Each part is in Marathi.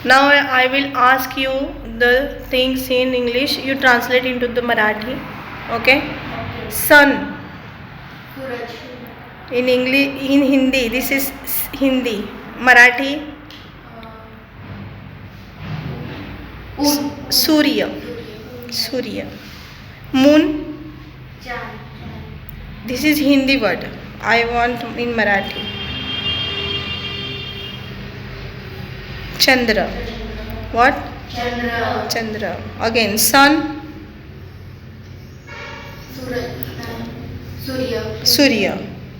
Now I will ask you the things in English. You translate into the Marathi. Okay? Sun. In English, in Hindi, this is Hindi. Marathi. Surya. Surya. Moon. This is Hindi word. I want in Marathi. Chandra. What? Chandra. Again, sun. Surya.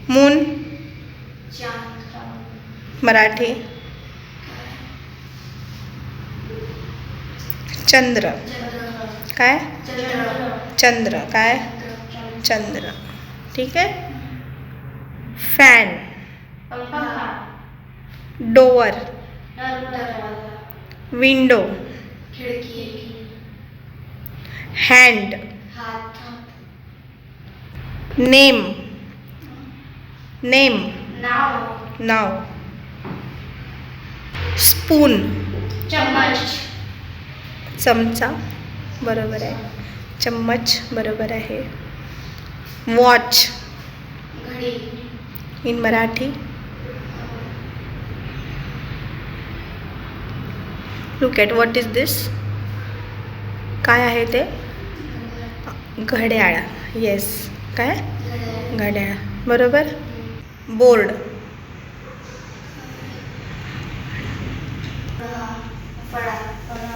Moon. Marathi. Chandra. काय? चंद्र. काय? चंद्र. ठीक आहे. Fan. Door. Window. Hand. Name. Name. नाव. स्पून. चमचा. बरोबर आहे. चम्मच बरोबर आहे. Watch. In Marathi. Look at what is this. काय आहे ते? घड्याळ. येस. काय? घड्याळ. बरोबर. Board.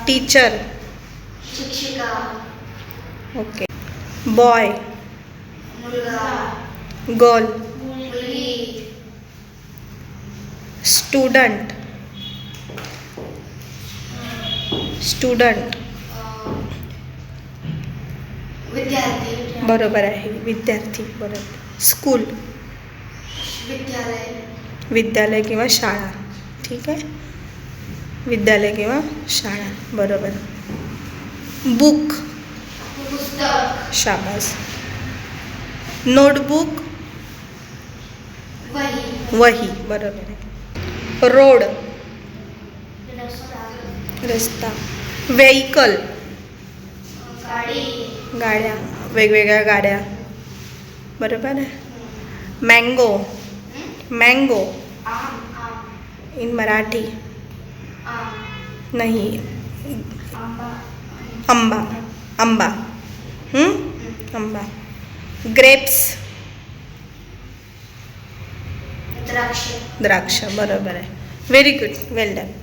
Teacher. Okay. Boy. Girl. Student. Student. बरोबर आहे. विद्यार्थी. बरोबर. स्कूल. विद्यालय किंवा शाळा. ठीक आहे. विद्यालय किंवा शाळा. बरोबर. बुक. शाबास. नोटबुक. वही. बरोबर आहे. रोड. रस्ता. व्हेइकल. गाड्या. वेगवेगळ्या गाड्या. बरोबर आहे. मँगो. मँगो. इन मराठी. नाही. आंबा. आंबा. आंबा. ग्रेप्स. द्राक्ष. बरोबर आहे. Very good. Well done.